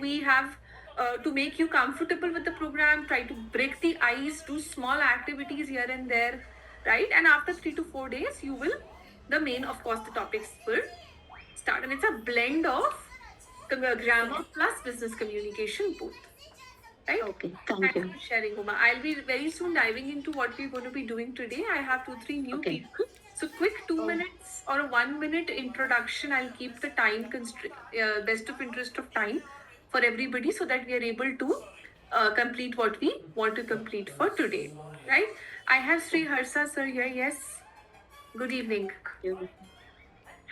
we have to make you comfortable with the program, try to break the ice, do small activities here and there, right? And after 3 to 4 days, the main, of course, the topics will start. And it's a blend of grammar plus business communication both. Right? Okay, thank Thanks you. for sharing, Uma. I'll be very soon diving into what we're going to be doing today. I have 2, 3 new Okay. people. So quick 2 minutes or a 1 minute introduction. I'll keep the time best of interest of time for everybody so that we are able to complete what we want to complete for today. Right? I have Sri Harsa sir here. Yes. Good evening.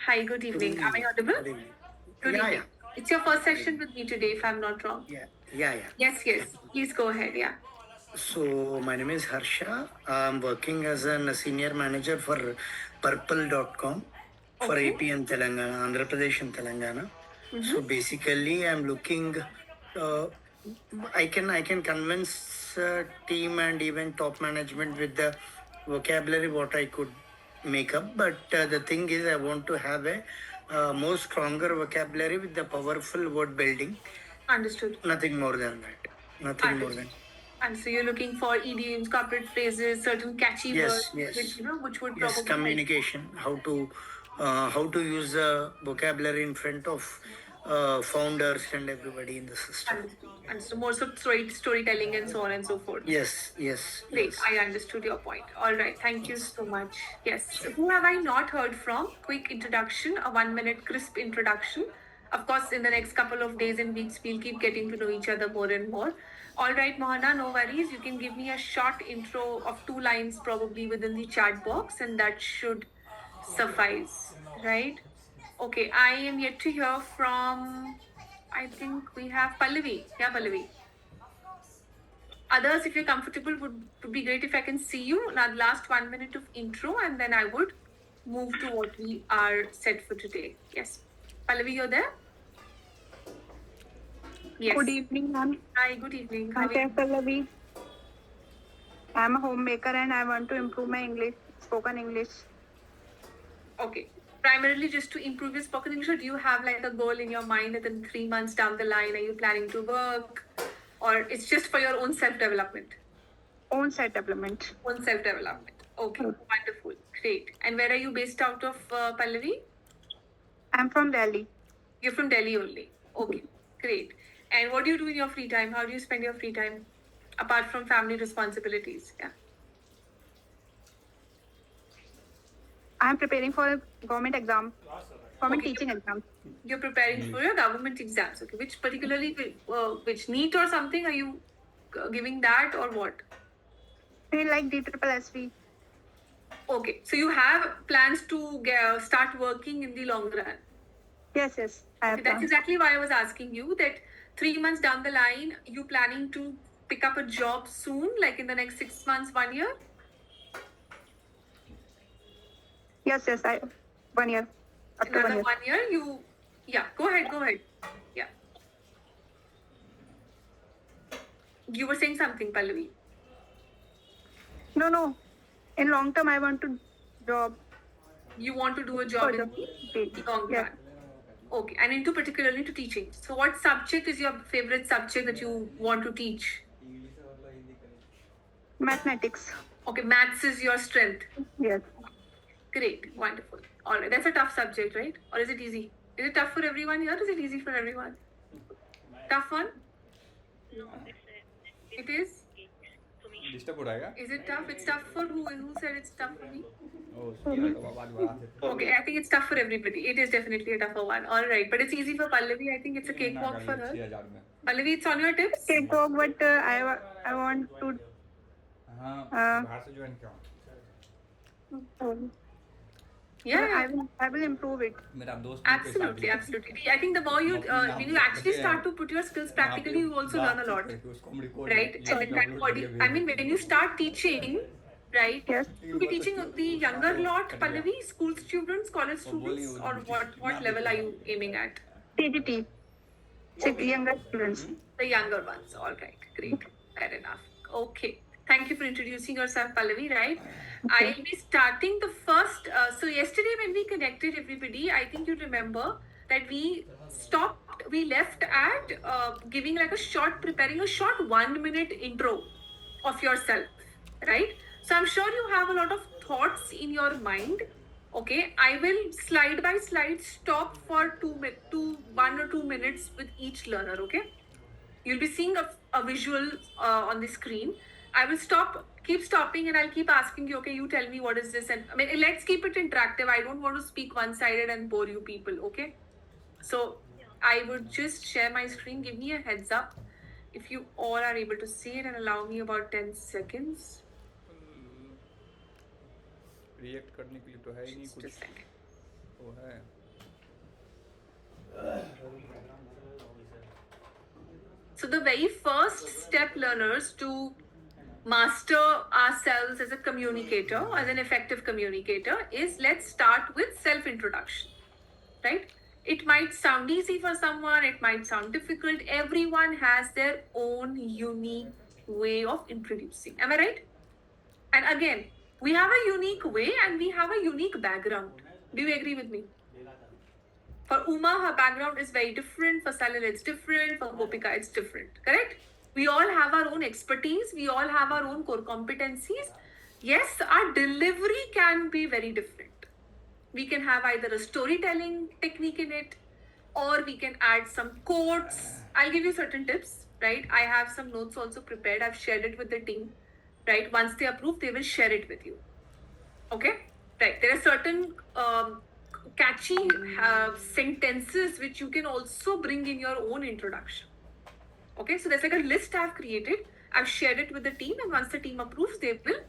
Hi, good evening. Am I audible? Good evening. Good Yeah, evening. It's your first session with me today, if I'm not wrong. yeah. Yes. Please go ahead. Yeah. So my name is Harsha. I'm working as a senior manager for Purple.com for Okay. AP and Telangana, Andhra Pradesh and Telangana. So basically, I'm looking. I can convince team and even top management with the vocabulary what I could make up. But the thing is, I want to have a more stronger vocabulary with the powerful word building. Understood. Nothing more than that. Nothing more than. And so you're looking for idioms, corporate phrases, certain catchy words, Yes. which would Yes, probably communication. How to use the vocabulary in front of founders and everybody in the system. and so more so storytelling and so on and so forth. Yes. Great, I understood your point. All right, thank you so much. Yes, so who have I not heard from? Quick introduction, a 1 minute crisp introduction. Of course, in the next couple of days and weeks, we'll keep getting to know each other more and more. All right, Mohana, no worries. You can give me a short intro of 2 lines probably within the chat box, and that should suffice, right? Okay, I am yet to hear from, I think we have Pallavi. Yeah, Pallavi. Others, if you're comfortable, would be great if I can see you. Now, the last 1 minute of intro, and then I would move to what we are set for today. Yes. Pallavi, you're there? Yes. Good evening, ma'am. Hi, good evening. How are Okay, you? Pallavi. I'm a homemaker and I want to improve my English, spoken English. Okay. Primarily just to improve your spoken English, or do you have like a goal in your mind that in 3 months down the line, are you planning to work? Or it's just for your own self-development? Own set development. Own self-development. Okay, wonderful. Great. And where are you based out of, Pallavi? I'm from Delhi. You're from Delhi only. Okay, great. And what do you do in your free time? How do you spend your free time? Apart from family responsibilities. Yeah. I'm preparing for a government exam, government Okay. teaching exam. You're preparing for your government exams. Okay. Which particularly, which NEET or something, are you giving that or what? I like DSSV. Okay. So you have plans to start working in the long run. Yes, I have Okay, that's plans. exactly why I was asking you that 3 months down the line, you planning to pick up a job soon, like in the next 6 months, 1 year? Yes, 1 year. After 1 Another year. 1 year, go ahead. Yeah. You were saying something, Pallavi. No. In long term, I want to job. You want to do a job in the long Yes. run. Okay, and particularly to teaching. So what subject is your favorite subject that you want to teach? Mathematics. Okay, maths is your strength. Yes. Great, wonderful. All right, that's a tough subject, right? Or is it easy? Is it tough for everyone here? Is it easy for everyone? Tough one? It is? Disturb हो रहेगा Is it tough? It's tough for who? Who said it's tough for me? आवाज बढ़ा Okay, I think it's tough for everybody. It is definitely a tougher one. All right, but it's easy for Pallavi. I think it's a cakewalk for her. 6000 में Pallavi, it's on your tips? Okay, talk, but I want to. हाँ बाहर से join किया Yeah. I will improve it. मेरा दोस्त Absolutely. I think the more when you actually start to put your skills practically, you also learn a lot, right? And when you start teaching, right? Yes. You'll be teaching the younger lot, Pallavi, school students, college students, or what level are you aiming at? TGT. Younger students. The younger ones. All right. Great. Fair enough. Okay. Thank you for introducing yourself, Pallavi, right? I'll be starting the first. So yesterday when we connected everybody, I think you remember that we stopped we left at giving like preparing a short 1 minute intro of yourself, right? So I'm sure you have a lot of thoughts in your mind. Okay, I will slide by slide stop for 1 or 2 minutes with each learner. Okay, you'll be seeing a visual on the screen. I will keep stopping, and I'll keep asking you. Okay, you tell me what is this, and I mean, let's keep it interactive. I don't want to speak one-sided and bore you people. Okay, so I would just share my screen. Give me a heads up if you all are able to see it, and allow me about 10 seconds. React करने के लिए तो है ही नहीं Just a कुछ second. वो है So the very first step, learners, to master ourselves as a communicator, as an effective communicator, is let's start with self-introduction, right? It might sound easy for someone, it might sound difficult. Everyone has their own unique way of introducing. Am I right? And again, we have a unique way and we have a unique background. Do you agree with me? For Uma, her background is very different. For Salil, it's different. For Gopika, it's different. Correct? We all have our own expertise. We all have our own core competencies. Yes, our delivery can be very different. We can have either a storytelling technique in it, or we can add some quotes. I'll give you certain tips, right? I have some notes also prepared. I've shared it with the team, right? Once they approve, they will share it with you. Okay? Right. There are certain catchy sentences which you can also bring in your own introduction. Okay, so there's like a list I've created. I've shared it with the team, and once the team approves, they will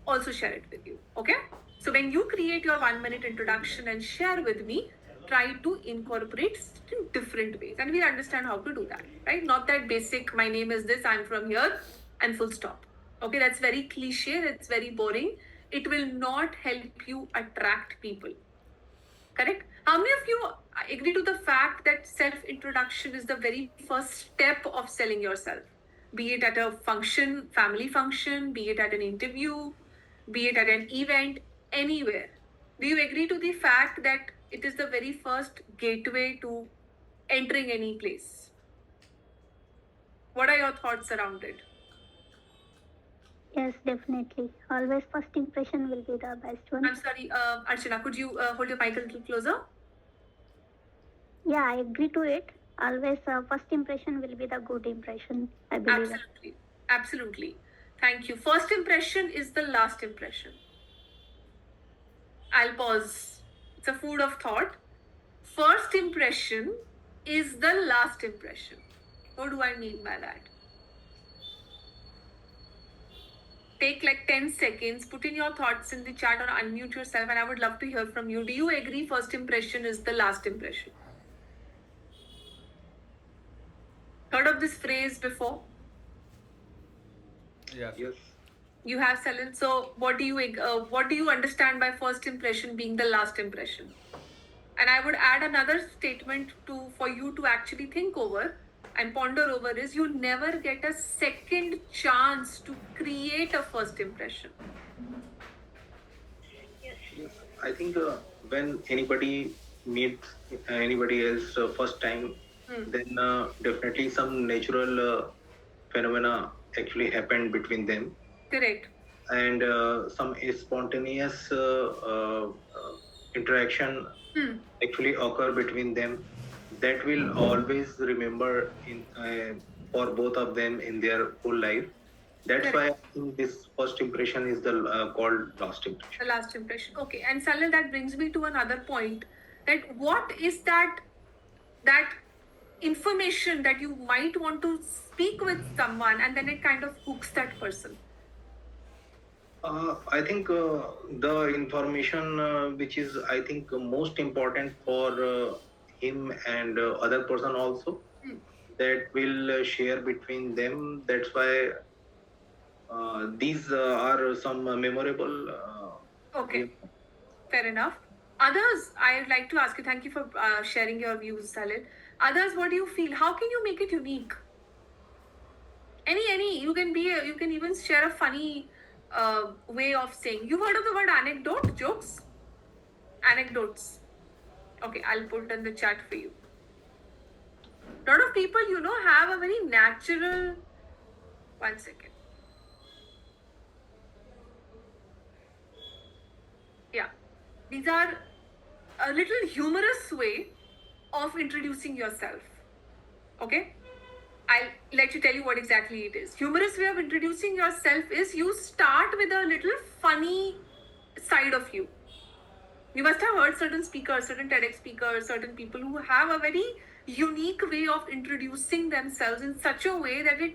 also share it with you. Okay, so when you create your 1 minute introduction and share with me, try to incorporate in different ways, and we understand how to do that, right? Not that basic, my name is this, I'm from here, and full stop. Okay, that's very cliche, that's very boring. It will not help you attract people. Correct? How many of you agree to the fact that self-introduction is the very first step of selling yourself? Be it at a function, family function, be it at an interview, be it at an event, anywhere. Do you agree to the fact that it is the very first gateway to entering any place? What are your thoughts around it? Yes, definitely. Always first impression will be the best one. I'm sorry, Archana, could you hold your mic a little closer? Yeah, I agree to it. Always first impression will be the good impression, I believe. Absolutely. Absolutely. Thank you. First impression is the last impression. I'll pause. It's a food of thought. First impression is the last impression. What do I mean by that? Take like 10 seconds, put in your thoughts in the chat or unmute yourself, and I would love to hear from you. Do you agree first impression is the last impression? Heard of this phrase before? Yes. You have, Salil. So what do you understand by first impression being the last impression? And I would add another statement for you to actually think over and ponder over is you never get a second chance to create a first impression. Yes, I think when anybody meets anybody else first time, then definitely some natural phenomena actually happened between them, Correct. and some spontaneous interaction actually occur between them. That will always remember in for both of them in their whole life. That's why I think this first impression is the called last impression. The last impression. Okay. And Salil, that brings me to another point. That what is that information that you might want to speak with someone, and then it kind of hooks that person? I think the information which is I think most important for him and other person also, that will share between them. That's why these are some memorable. Okay. Fair enough. Others, I'd like to ask you, thank you for sharing your views, Salil. Others, what do you feel? How can you make it unique? Any, you can even share a funny way of saying. You've heard of the word anecdote, jokes? Anecdotes. Okay, I'll put it in the chat for you. lot of people, have a very natural. 1 second. Yeah, these are a little humorous way of introducing yourself. Okay, I'll let you tell you what exactly it is. Humorous way of introducing yourself is you start with a little funny side of you. You must have heard certain speakers, certain TEDx speakers, certain people who have a very unique way of introducing themselves in such a way that it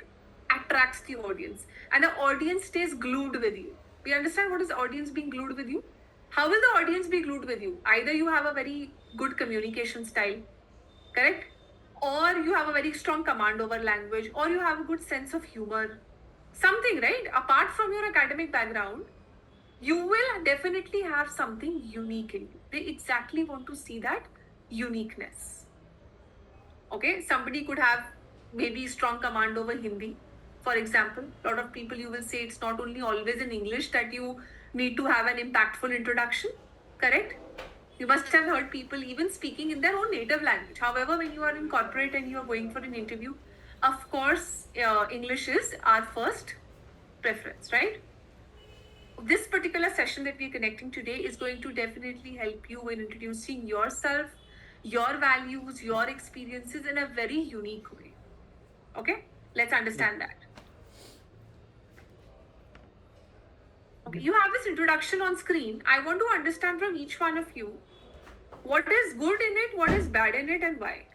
attracts the audience and the audience stays glued with you. Do you understand what is the audience being glued with you? How will the audience be glued with you? Either you have a very good communication style, correct? Or you have a very strong command over language, or you have a good sense of humor. Something, right? Apart from your academic background, you will definitely have something unique in you. They exactly want to see that uniqueness. Okay, somebody could have maybe strong command over Hindi. For example, a lot of people you will say it's not only always in English that you need to have an impactful introduction, correct? You must have heard people even speaking in their own native language. However, when you are in corporate and you are going for an interview, of course, English is our first preference, right? This particular session that we are connecting today is going to definitely help you in introducing yourself, your values, your experiences in a very unique way. Okay, let's understand that. Okay, you have this introduction on screen. I want to understand from each one of you what is good in it, what is bad in it, and why.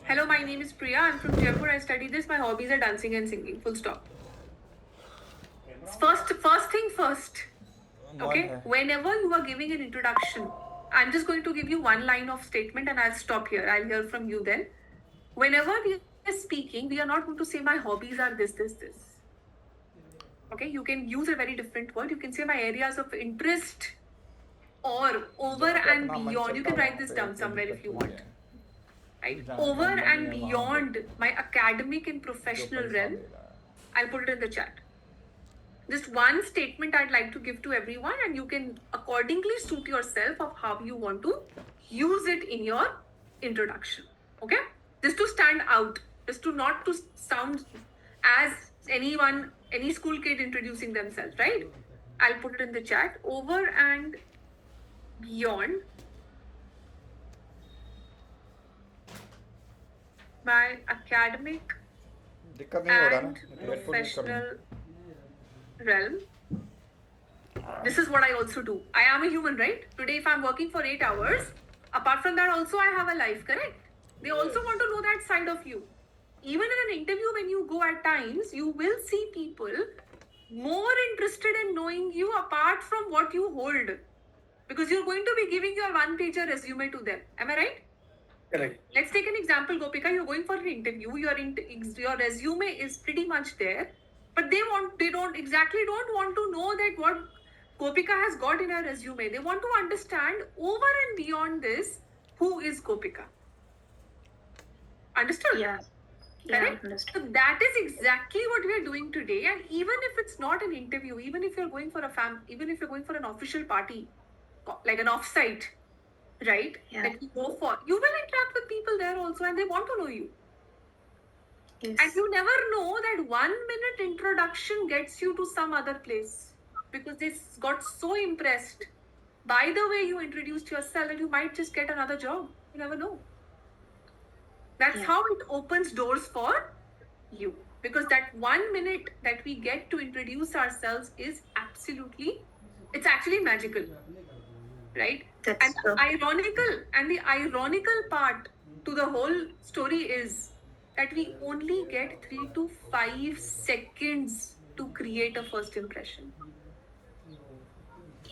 Hello, my name is Priya. I'm from Jaipur. I study this. My hobbies are dancing and singing. Full stop. First thing first. Okay, whenever you are giving an introduction, I'm just going to give you one line of statement and I'll stop here. I'll hear from you then. Whenever we are speaking, we are not going to say my hobbies are this. Okay, you can use a very different word. You can say my areas of interest or over and beyond. You can write this down somewhere if you want. Right? Over and beyond my academic and professional realm, I'll put it in the chat. Just one statement I'd like to give to everyone, and you can accordingly suit yourself of how you want to use it in your introduction. Okay? Just to stand out, just to not to sound as any school kid introducing themselves, right? I'll put it in the chat. Over and beyond my academic दिक्कत नहीं हो रहा and ना headphone use कर professional realm. This is what I also do. I am a human, right? Today, if I'm working for 8 hours, apart from that, also I have a life, correct? They also want to know that side of you. Even in an interview, when you go at times, you will see people more interested in knowing you apart from what you hold. Because you're going to be giving your one-pager resume to them. Am I right? Correct. Let's take an example, Gopika. You're going for an interview. Your resume is pretty much there, but they don't want to know that what Gopika has got in her resume. They want to understand over and beyond this, who is Gopika? Understood? Yeah. Correct? Understood. So that is exactly what we are doing today. And even if it's not an interview, even if you're going for even if you're going for an official party, like an offsite, right? Yeah. That you go for, you will interact with people there also, and they want to know you. Yes. And you never know that 1 minute introduction gets you to some other place because they got so impressed by the way you introduced yourself that you might just get another job. You never know. That's Yeah. how it opens doors for you. Because that 1 minute that we get to introduce ourselves is it's actually magical. Right? That's And true. the ironical part to the whole story is that we only get 3 to 5 seconds to create a first impression.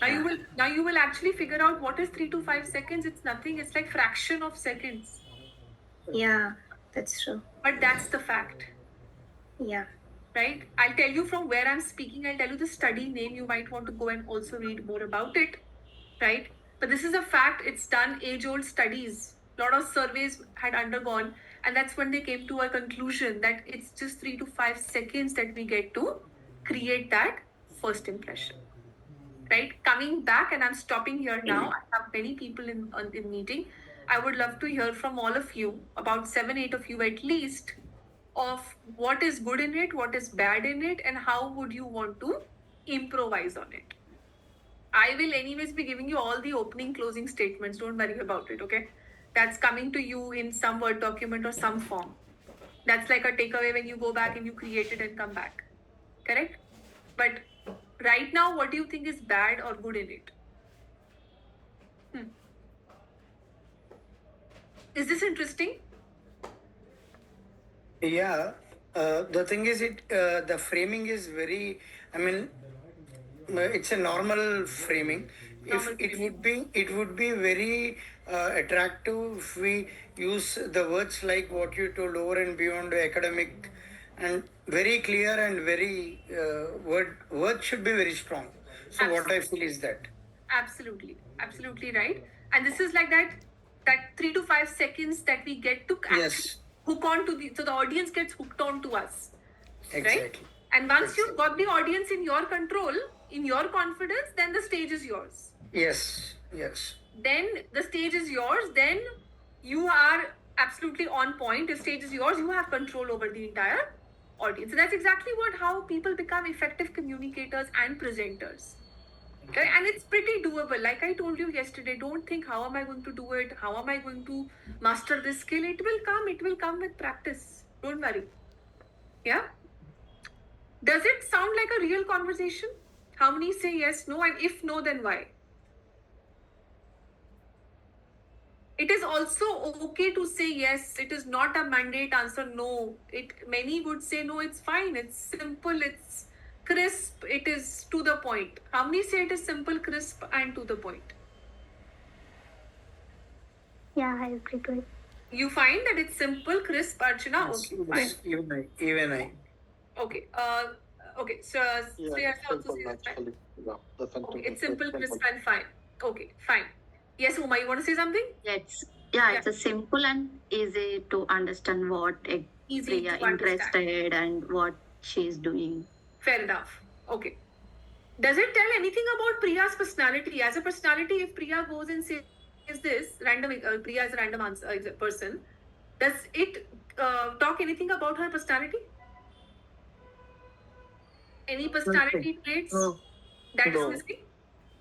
Now you will actually figure out what is 3 to 5 seconds. It's nothing. It's like fraction of seconds. Yeah, that's true. But that's the fact. Yeah. Right? I'll tell you from where I'm speaking. I'll tell you the study name. You might want to go and also read more about it. Right? But this is a fact. It's done age-old studies. A lot of surveys had undergone. And that's when they came to a conclusion that it's just 3 to 5 seconds that we get to create that first impression. Right? Coming back, and I'm stopping here now. I have many people in meeting. I would love to hear from all of you, about 7-8 of you at least, of what is good in it, what is bad in it, and how would you want to improvise on it. I will anyways be giving you all the opening closing statements. Don't worry about it, okay? That's coming to you in some Word document or some form. That's like a takeaway when you go back and you create it and come back. Correct? But right now, what do you think is bad or good in it? Is this interesting? Yeah, the thing is, the framing is very. I mean, it's a normal framing. Normal It would be very attractive if we use the words like what you told, over and beyond academic, and very clear and very word should be very strong. So what I feel is that. Absolutely right. And this is like that 3 to 5 seconds that we get to actually Yes. hook on to so the audience gets hooked on to us. Exactly. Right? And once you've got the audience in your control, in your confidence, then the stage is yours. Yes. Yes. Then the stage is yours, then you are absolutely on point. The stage is yours, you have control over the entire audience. So that's exactly how people become effective communicators and presenters. Okay? And it's pretty doable. Like I told you yesterday, don't think how am I going to do it, how am I going to master this skill. It will come with practice. Don't worry. Yeah? Does it sound like a real conversation? How many say yes, no, and if no, then why? It is also okay to say yes. It is not a mandate answer no. Many would say no, it's fine. It's simple, it's crisp, it is to the point. How many say it is simple, crisp, and to the point? Yeah, I agree to it. You find that it's simple, crisp, Archana? Okay, fine. Even I. Okay. Okay. So Shreya also says it's fine. Okay, it's simple, crisp, and fine. Okay, fine. Yes, Uma, you want to say something? It's Yeah. it's a simple and easy to understand what Easy Priya to understand. interested and what she's doing. Fair enough. Okay. Does it tell anything about Priya's personality? As a personality, if Priya goes and says this, Priya is a random answer person, does it talk anything about her personality? Any personality traits that is missing?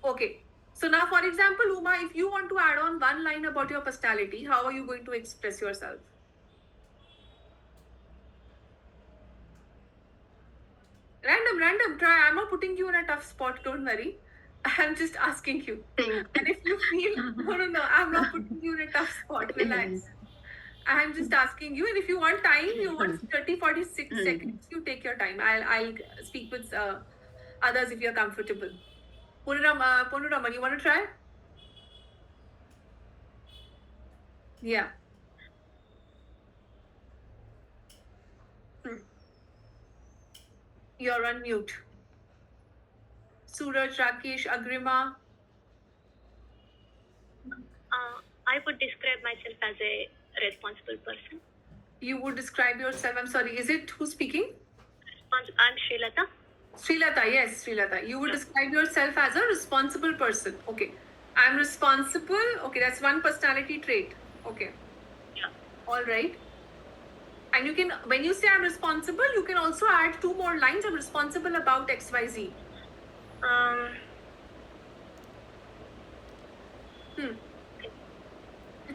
Okay. So now, for example, Uma, if you want to add on one line about your personality, how are you going to express yourself? Random. Try. I'm not putting you in a tough spot. Don't worry. I'm just asking you. Think And if you feel, no, I'm not putting you in a tough spot. Relax. I'm just asking you. And if you want time, you want 30, 46 seconds, you take your time. I'll speak with others if you're comfortable. Ponuraman, you want to try? Yeah. You're on mute. Suraj, Rakesh, Agrima. I would describe myself as a responsible person. You would describe yourself. I'm sorry. Is it who's speaking? I'm Srilata. Srilata, yes, Srilata. You would describe yourself as a responsible person. Okay. I'm responsible. Okay, that's one personality trait. Okay. Yeah. All right. And you can, when you say I'm responsible, you can also add 2 more lines. I'm responsible about XYZ.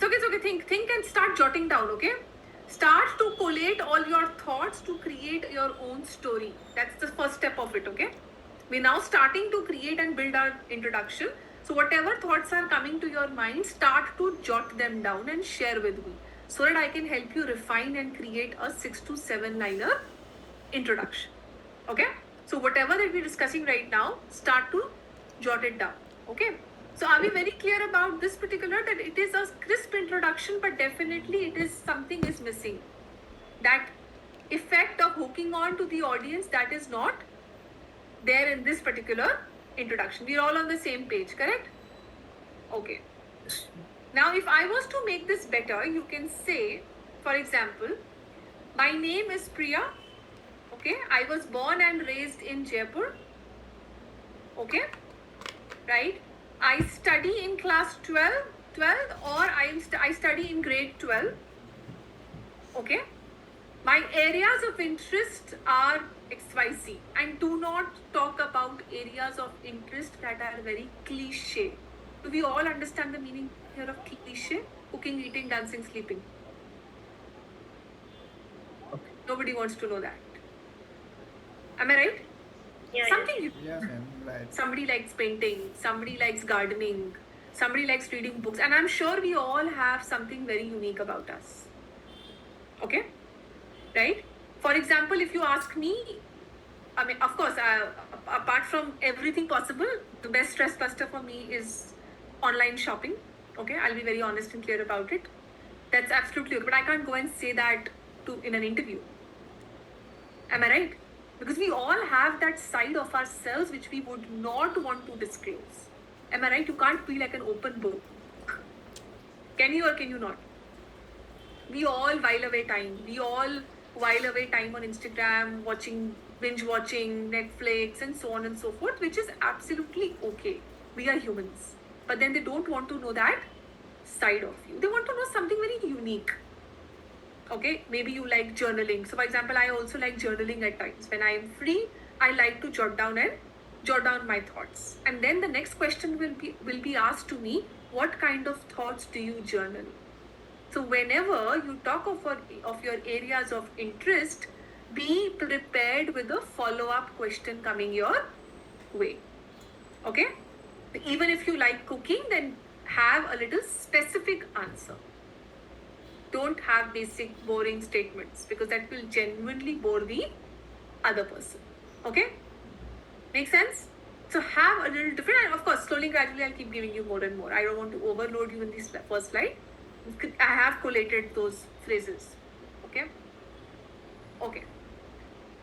It's okay. Think and start jotting down, okay? Start to collate all your thoughts to create your own story. That's the first step of it, okay? We're now starting to create and build our introduction. So whatever thoughts are coming to your mind, start to jot them down and share with me so that I can help you refine and create a 6 to 7 liner introduction. Okay? So whatever that we're discussing right now, start to jot it down. Okay? So are we very clear about this particular, that it is a crisp introduction, but definitely it is something is missing. That effect of hooking on to the audience, that is not there in this particular introduction. We're all on the same page, correct? Okay. Now, if I was to make this better, you can say, for example, my name is Priya. Okay, I was born and raised in Jaipur. Okay, right? I study in class 12 12th, or I study in grade 12. Okay, my areas of interest are XYZ, and do not talk about areas of interest that are very cliche. Do we all understand the meaning here of cliche? Cooking, eating, dancing, sleeping. Nobody wants to know that. Am I right? Yeah, Something you Yes, ma'am. Right. somebody likes painting, somebody likes gardening, somebody likes reading books, and I'm sure we all have something very unique about us. Okay, right? For example, if you ask me, I mean, of course, apart from everything possible, the best stress buster for me is online shopping. Okay, I'll be very honest and clear about it. That's absolutely okay, but I can't go and say that in an interview. Am I right? Because we all have that side of ourselves which we would not want to disclose. Am I right? You can't be like an open book. Can you or can you not? We all while away time. We all while away time on Instagram, binge watching, Netflix, and so on and so forth, which is absolutely okay. We are humans. But then they don't want to know that side of you. They want to know something very unique. Okay, maybe you like journaling. So for example, I also like journaling at times. When I am free, I like to jot down my thoughts. And then the next question will be asked to me, what kind of thoughts do you journal? So whenever you talk of your areas of interest, be prepared with a follow-up question coming your way. Okay? Even if you like cooking, then have a little specific answer. Don't have basic boring statements, because that will genuinely bore the other person. Okay? Make sense? So have a little different, and of course, slowly, gradually, I'll keep giving you more and more. I don't want to overload you in this first slide. I have collated those phrases. Okay? Okay.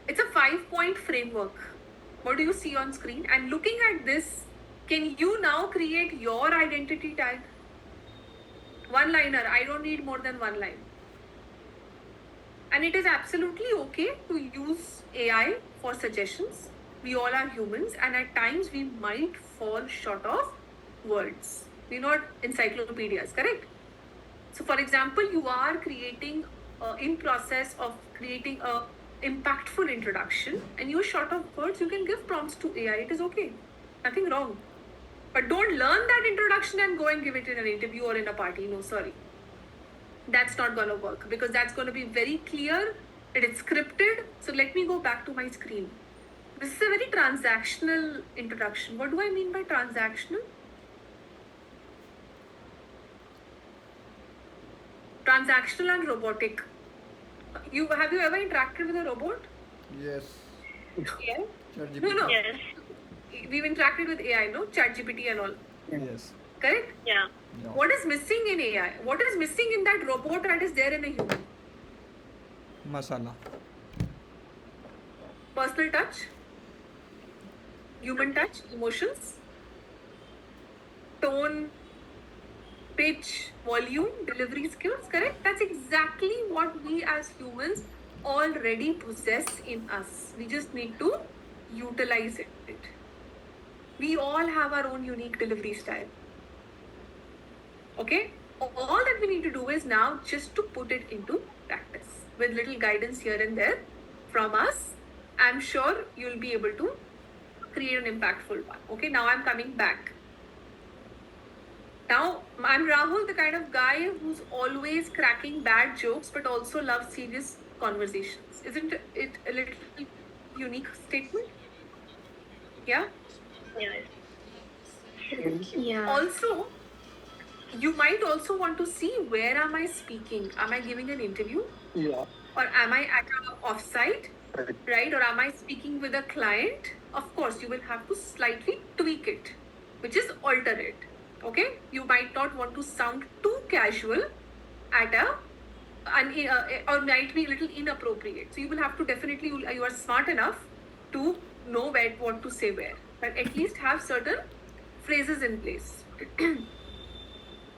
It's a 5-point framework. What do you see on screen? And looking at this, can you now create your identity tag? One-liner. I don't need more than one line. And it is absolutely okay to use AI for suggestions. We all are humans, and at times we might fall short of words. We're not encyclopedias, correct? So for example, you are in process of creating a impactful introduction, and you're short of words, you can give prompts to AI. It is okay. Nothing wrong. But don't learn that introduction and go and give it in an interview or in a party. No, sorry. That's not going to work, because that's going to be very clear that it's scripted. So let me go back to my screen. This is a very transactional introduction. What do I mean by transactional? Transactional and robotic. Have you ever interacted with a robot? Yes. Yeah. ChatGPT. No. Yes. We've interacted with AI, no? ChatGPT and all. Yes. Correct? Yeah. No. What is missing in AI? What is missing in that robot that is there in a human? Masala. Personal touch, human touch, emotions, tone, pitch, volume, delivery skills, correct? That's exactly what we as humans already possess in us. We just need to utilize it. We all have our own unique delivery style. Okay? All that we need to do is now just to put it into practice with little guidance here and there from us. I'm sure you'll be able to create an impactful one. Okay, now I'm coming back. Now, I'm Rahul, the kind of guy who's always cracking bad jokes but also loves serious conversations. Isn't it a little unique statement? Yeah? Yes. Yeah. Also, you might also want to see, where am I speaking? Am I giving an interview? Yeah. Or am I at an offsite? Right? Or am I speaking with a client? Of course, you will have to slightly tweak it, which is alter it. Okay? You might not want to sound too casual or might be a little inappropriate. So you will have to definitely, you are smart enough to know what to say where. But at least have certain phrases in place.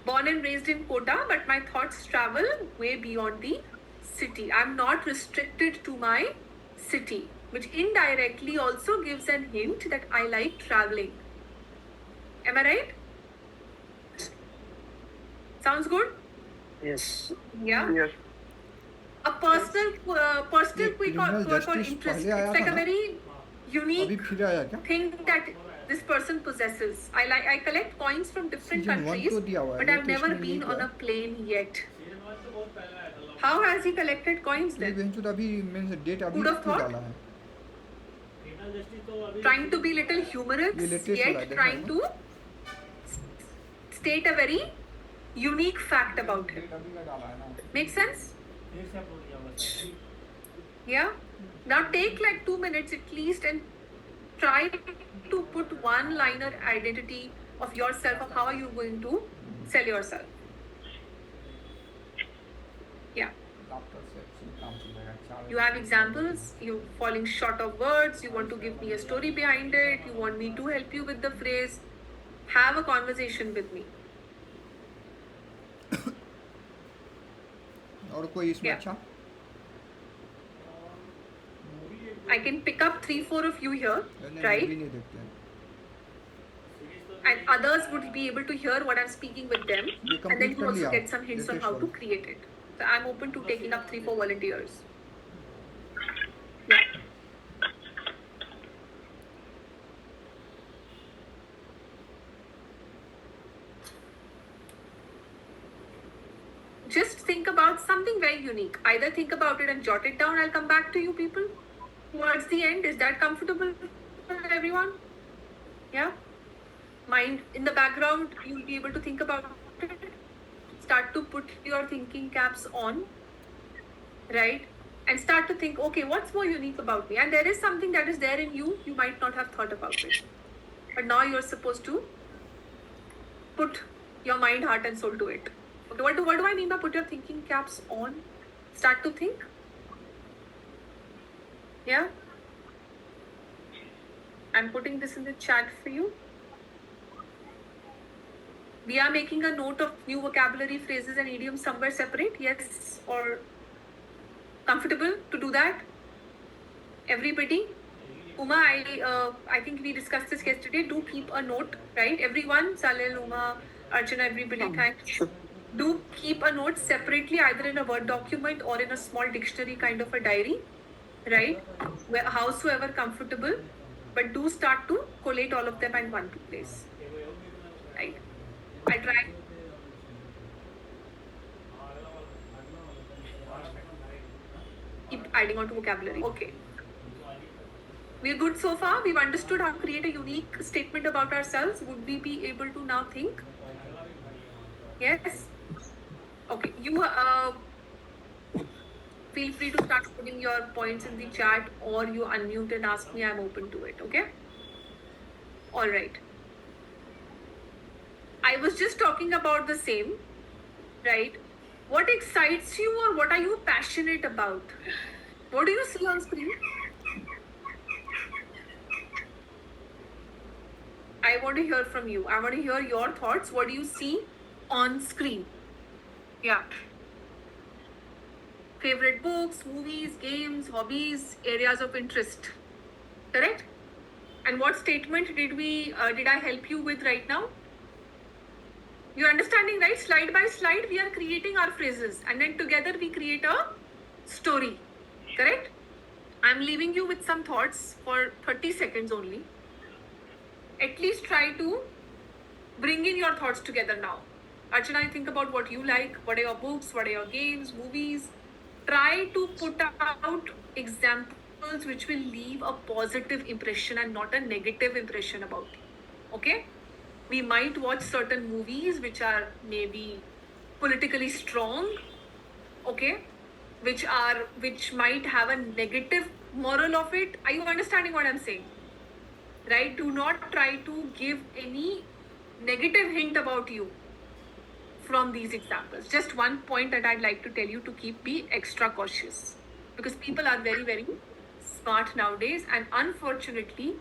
Born and raised in Kota, but my thoughts travel way beyond the city. I'm not restricted to my city, which indirectly also gives an hint that I like traveling. Am I right? Sounds good? Yes. Yeah. Yes. A personal ये quick criminal quirk or justice interest. पहले आया It's like था a ना? very अभी unique फिर आया क्या? thing that this person possesses. I collect coins from different Season 1 countries, तो दिया हुआ है, but ये I've तो never इसने been यही on किया a plane yet. How has he collected coins ये then? बेंचो अभी मैंने डेट अभी Who'd have पे thought? डाला है. Trying to be little humorous, ये latest वाला है, yet देखा trying है to state a very unique fact about him. अभी का डाला है ना. Make sense? Yeah. Now take like 2 minutes at least and try to put one liner identity of yourself of how are you going to sell yourself. Yeah. After sex काम चलेगा. You have examples, you're falling short of words, you want to give me a story behind it, you want me to help you with the phrase. Have a conversation with me. और कोई इसमें Yeah. अच्छा? I can pick up 3-4 of you here, नहीं, right? अभी नहीं देखते हैं. And others would be able to hear what I'm speaking with them, ये and then complete you कर also लिया, get some hints on latest how to वाला. create it. So I'm open to taking up 3-4 volunteers. Yeah. Just think about something very unique. Either think about it and jot it down. I'll come back to you people towards the end. Is that comfortable for everyone? Yeah. Mind in the background, you'll be able to think about it. Start to put your thinking caps on, right? And start to think, okay, what's more unique about me? And there is something that is there in you, you might not have thought about it. But now you're supposed to put your mind, heart, and soul to it. Okay, what do I mean by put your thinking caps on? Start to think. Yeah? I'm putting this in the chat for you. We are making a note of new vocabulary, phrases, and idioms somewhere separate. Yes, or comfortable to do that? Everybody? Uma, I think we discussed this yesterday. Do keep a note, right? Everyone, Salil, Uma, Archana, everybody, thanks. Do keep a note separately, either in a Word document or in a small dictionary kind of a diary, right? Where, howsoever comfortable, but do start to collate all of them in one place, right? I try. Keep adding on to vocabulary. Okay. We're good so far. We've understood how to create a unique statement about ourselves. Would we be able to now think? Yes? Okay. You feel free to start putting your points in the chat, or you unmute and ask me. I'm open to it. Okay? All right. I was just talking about the same, right? What excites you, or what are you passionate about? What do you see on screen? I want to hear from you. I want to hear your thoughts. What do you see on screen? Yeah. Favorite books, movies, games, hobbies, areas of interest. Correct? And what statement did I help you with right now? You're understanding, right? Slide by slide, we are creating our phrases, and then together we create a story. Correct? I'm leaving you with some thoughts for 30 seconds only. At least try to bring in your thoughts together now. Archana, think about what you like. What are your books? What are your games, movies? Try to put out examples which will leave a positive impression and not a negative impression about you. Okay? We might watch certain movies which are maybe politically strong, okay, which might have a negative moral of it. Are you understanding what I'm saying? Right? Do not try to give any negative hint about you from these examples. Just one point that I'd like to tell you to be extra cautious, because people are very, very smart nowadays, and unfortunately,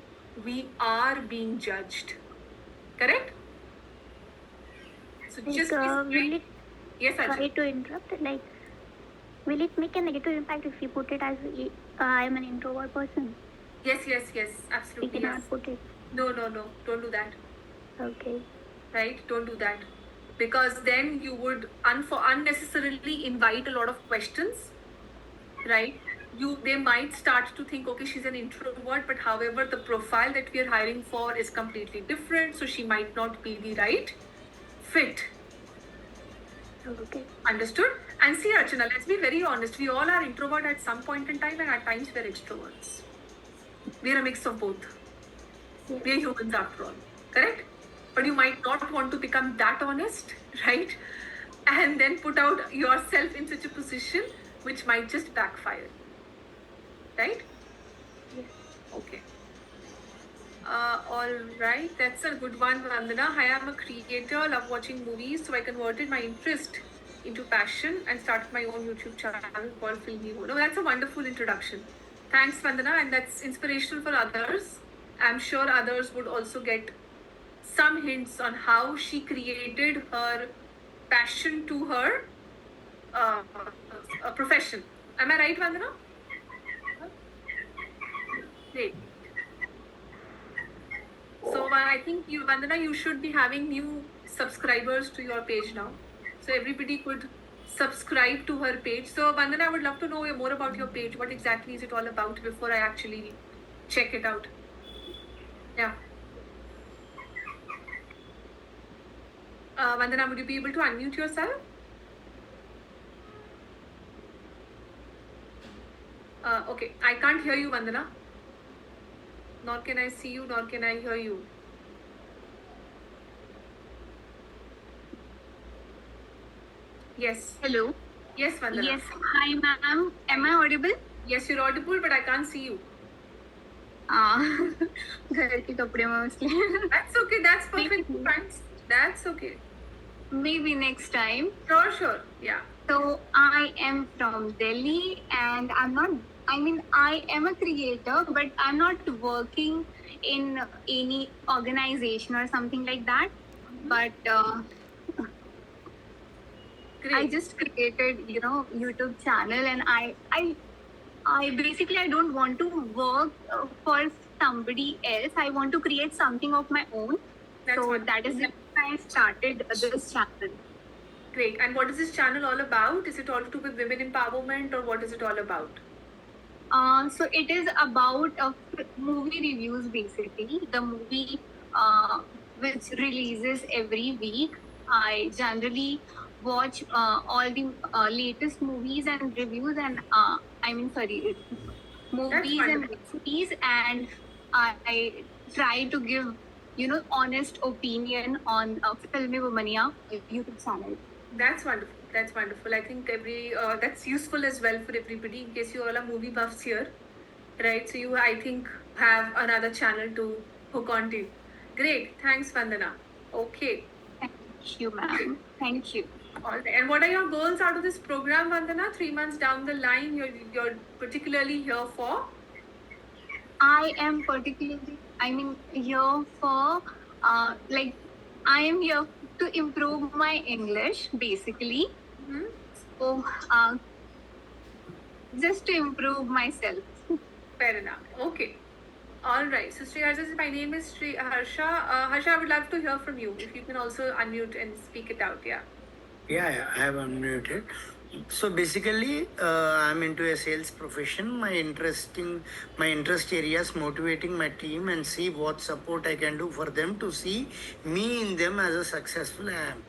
we are being judged. Correct? So Like, just will it, yes, sorry Archana. to interrupt, like, will it make a negative impact if we put it as I'm an introvert person? Yes, We absolutely. cannot Yes. put it. No, don't do that. Okay. Right? Don't do that. because then you would unnecessarily invite a lot of questions, right? They might start to think, okay, she's an introvert, but however, the profile that we are hiring for is completely different, so she might not be the right fit. Okay. Understood? And see, Archana, let's be very honest. We all are introvert at some point in time, and at times we're extroverts. We're a mix of both. Yes. We're humans after all, correct? But you might not want to become that honest, right? And then put out yourself in such a position which might just backfire, right? Yes. Okay. All right, that's a good one, Vandana. I am a creator, love watching movies, so I converted my interest into passion and started my own YouTube channel called Filmy Mo. No, that's a wonderful introduction. Thanks, Vandana, and that's inspirational for others. I'm sure others would also get some hints on how she created her passion to her profession. Am I right, Vandana? Great. So I think you, Vandana, you should be having new subscribers to your page now. So everybody could subscribe to her page. So Vandana, I would love to know more about your page. What exactly is it all about before I actually check it out? Yeah. Vandana, would you be able to unmute yourself? Okay, I can't hear you, Vandana. Nor can I see you, nor can I hear you. Yes. Hello. Yes, Vandana. Yes. Hi, ma'am. Am I audible? Yes, you're audible, but I can't see you. घर के कपड़े में इसलिए. That's okay. That's perfectly fine. That's okay. Maybe next time. Sure, sure. Yeah. So I am from Delhi, and I am a creator, but I'm not working in any organization or something like that. But Great. I just created, YouTube channel, and I basically I don't want to work for somebody else. I want to create something of my own. That's So wonderful. that is why I started this channel. Great. And what is this channel all about? Is it all to do with women empowerment, or what is it all about? So it is about movie reviews basically. The movie which releases every week. I generally watch all the latest movies and reviews and movies and recipes, and I try to give honest opinion on Filmy Womania YouTube channel. That's wonderful. That's wonderful. I think that's useful as well for everybody in case you all are movie buffs here, right? So you, I think, have another channel to hook on to. Great. Thanks, Vandana. Okay. Thank you, ma'am. Thank you. All right. And what are your goals out of this program, Vandana? 3 months down the line, you're particularly here for? I am particularly, here for, I am here to improve my English, basically. Mm-hmm. So, just to improve myself. Fair enough. Okay. All right. So, Sri Harsha, my name is Sri Harsha. Harsha, I would love to hear from you. If you can also unmute and speak it out. Yeah. Yeah, I have unmuted. So basically, I'm into a sales profession. My interest areas motivating my team and see what support I can do for them to see me in them as a successful I am.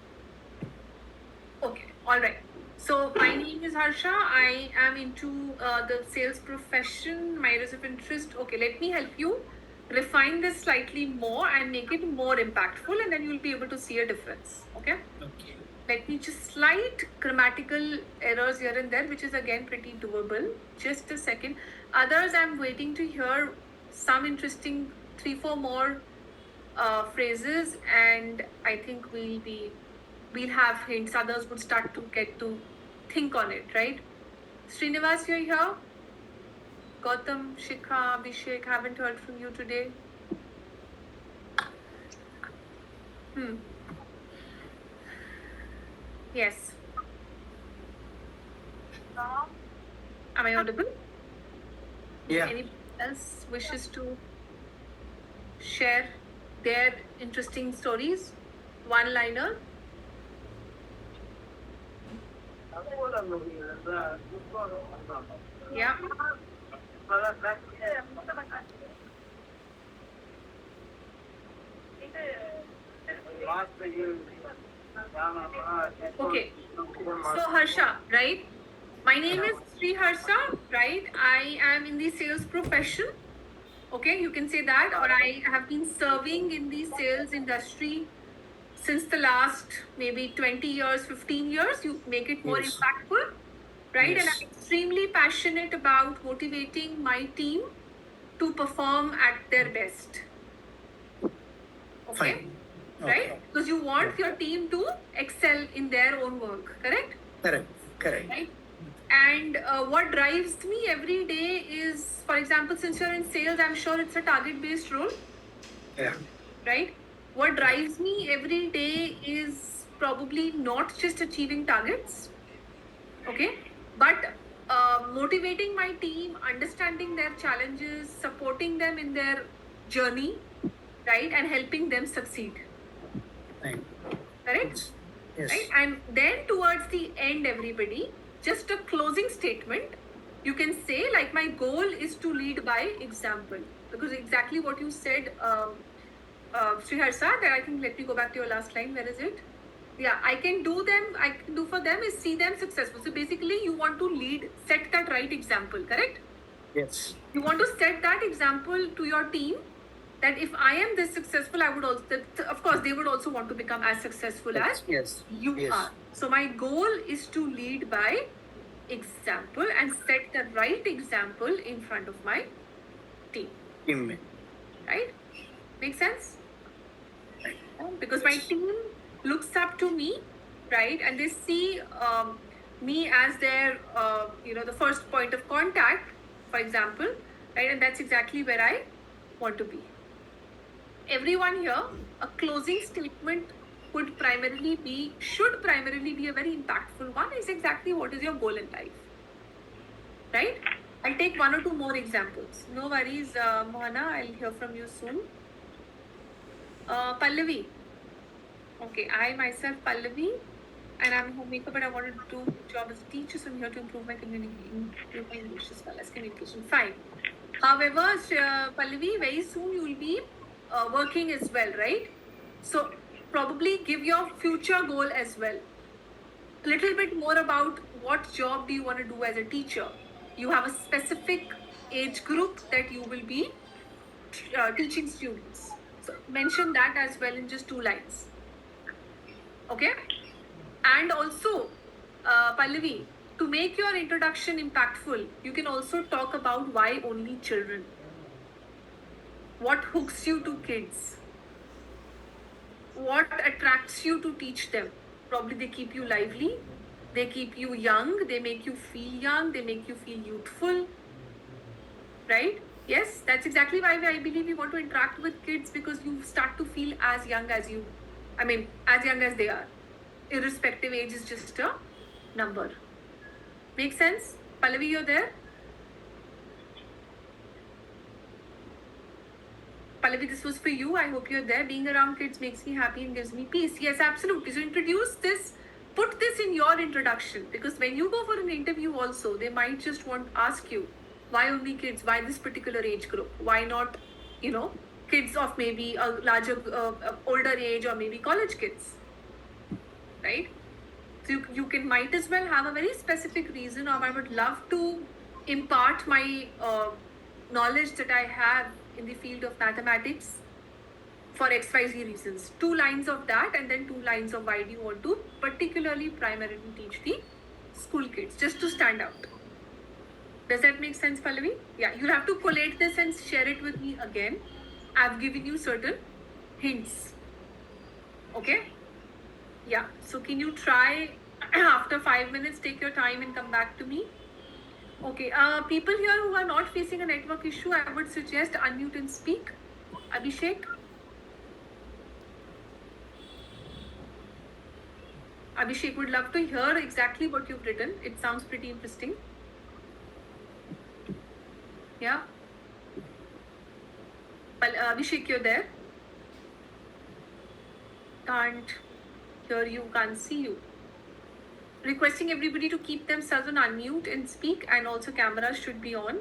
Okay. All right. So my name is Harsha. I am into the sales profession. My areas of interest. Okay. Let me help you refine this slightly more and make it more impactful, and then you'll be able to see a difference. Okay. Okay. Let me just slight grammatical errors here and there, which is again pretty doable. Just a second. Others, I'm waiting to hear some interesting 3-4 more phrases, and I think we'll have hints. Others would start to get to think on it, right? Srinivas, you're here. Gautam, Shikha, Abhishek, haven't heard from you today. Yes. Am I audible? Yeah. Anybody else wishes to share their interesting stories? One-liner? Yeah. Okay. So Harsha, right? My name is Sri Harsha, right? I am in the sales profession. Okay, you can say that, or I have been serving in the sales industry since the last maybe 20 years, 15 years. You make it more Yes. impactful, right? And Yes. I'm extremely passionate about motivating my team to perform at their best. Okay, Fine. right? Okay. Because you want your team to excel in their own work, correct? Correct. Correct. Right? And what drives me every day is, for example, since you're in sales, I'm sure it's a target based role, Yeah. right? What drives me every day is probably not just achieving targets, okay, but motivating my team, understanding their challenges, supporting them in their journey, right, and helping them succeed, Fine. correct? Yes. Right? And then towards the end, everybody, just a closing statement. You can say, like, my goal is to lead by example. Because exactly what you said, Sri Harsa, that I think, let me go back to your last line. Where is it? Yeah, I can do for them is see them successful. So basically, you want to lead, set that right example, correct? Yes. You want to set that example to your team that if I am this successful, I would also, of course, they would also want to become as successful as Yes. you Yes. are. So my goal is to lead by example and set the right example in front of my team, Teammate. right? Make sense? Because my team looks up to me, right? And they see me as their, the first point of contact, for example, right? And that's exactly where I want to be. Everyone here, a closing statement should primarily be a very impactful one. Is exactly what is your goal in life, right? I'll take one or two more examples. No worries, Mohana. I'll hear from you soon. Pallavi. Okay, I myself Pallavi, and I'm a homemaker, but I wanted to do a job as a teacher, so I'm here to improve my improve my English as well as communication. Fine. However, Pallavi, very soon you will be working as well, right? So probably give your future goal as well. A little bit more about what job do you want to do as a teacher. You have a specific age group that you will be teaching students. So mention that as well in just 2 lines. Okay? And also, Pallavi, to make your introduction impactful, you can also talk about why only children. What hooks you to kids? What attracts you to teach them? Probably they keep you lively, they keep you young, they make you feel young, they make you feel youthful, right? Yes, that's exactly why I believe we want to interact with kids, because you start to feel as young as as young as they are. Irrespective, age is just a number. Make sense? Pallavi, you're there? Pallavi, this was for you. I hope you're there. Being around kids makes me happy and gives me peace. Yes, absolutely. So introduce this, put this in your introduction, because when you go for an interview also, they might just ask you, why only kids? Why this particular age group? Why not, kids of maybe a larger, older age, or maybe college kids, right? So you might as well have a very specific reason, or I would love to impart my knowledge that I have in the field of mathematics for XYZ reasons. 2 lines of that, and then 2 lines of why do you want to particularly primarily teach the school kids, just to stand out. Does that make sense, Pallavi? Yeah, you'll have to collate this and share it with me again. I've given you certain hints. Okay? Yeah, so can you try after 5 minutes, take your time and come back to me? Okay, people here who are not facing a network issue, I would suggest unmute and speak. Abhishek? Abhishek, would love to hear exactly what you've written. It sounds pretty interesting. Yeah? Well, Abhishek, you're there? Can't hear you, can't see you. requesting everybody to keep themselves on unmute and speak, and also cameras should be on.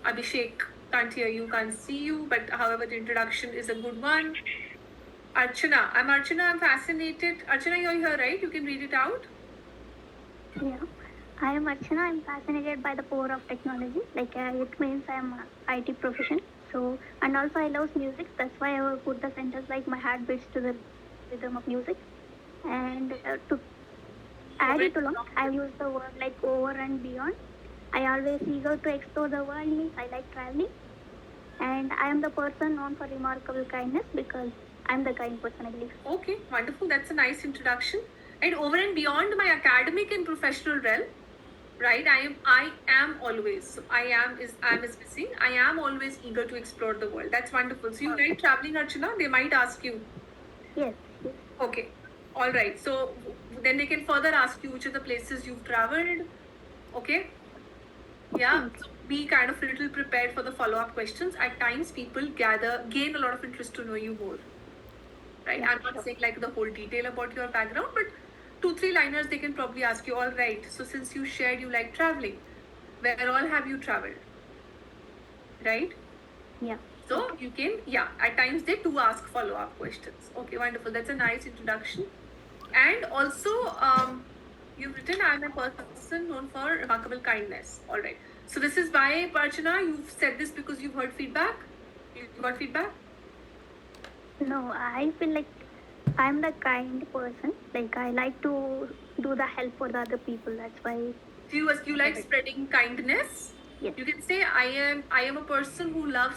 Abhishek can't hear you, can't see you, but however, the introduction is a good one. Archana, I'm fascinated. Archana, you're here, right? You can read it out. Yeah. I am Archana. I'm fascinated by the power of technology. It means I'm a IT profession. So, and also I love music. That's why I will put the sentence like my heart beats to the rhythm of music. And to add it along, I use the word like over and beyond. I always eager to explore the world means I like traveling. And I am the person known for remarkable kindness because I'm the kind person, I believe. Okay, wonderful. That's a nice introduction. And over and beyond my academic and professional realm, right? I am always. So I am is missing. I am always eager to explore the world. That's wonderful. So you like traveling, Archana? They might ask you. Yes, yes. Okay. All right. So then they can further ask you which are the places you've traveled. Okay. Yeah. So be kind of a little prepared for the follow-up questions. At times, people gain a lot of interest to know you more. Right. Yeah, I'm not saying like the whole detail about your background, but 2-3 liners they can probably ask you. All right. So since you shared you like traveling, where all have you traveled? Right. Yeah. So you can, at times they do ask follow-up questions. Okay, wonderful. That's a nice introduction. And also, you've written, I'm a person known for remarkable kindness. All right. So this is why, Archana, you've said this because you've heard feedback? You got feedback? No, I feel like I'm the kind person. Like I like to do the help for the other people. That's why. Do you like spreading kindness? Yes. You can say, I am a person who loves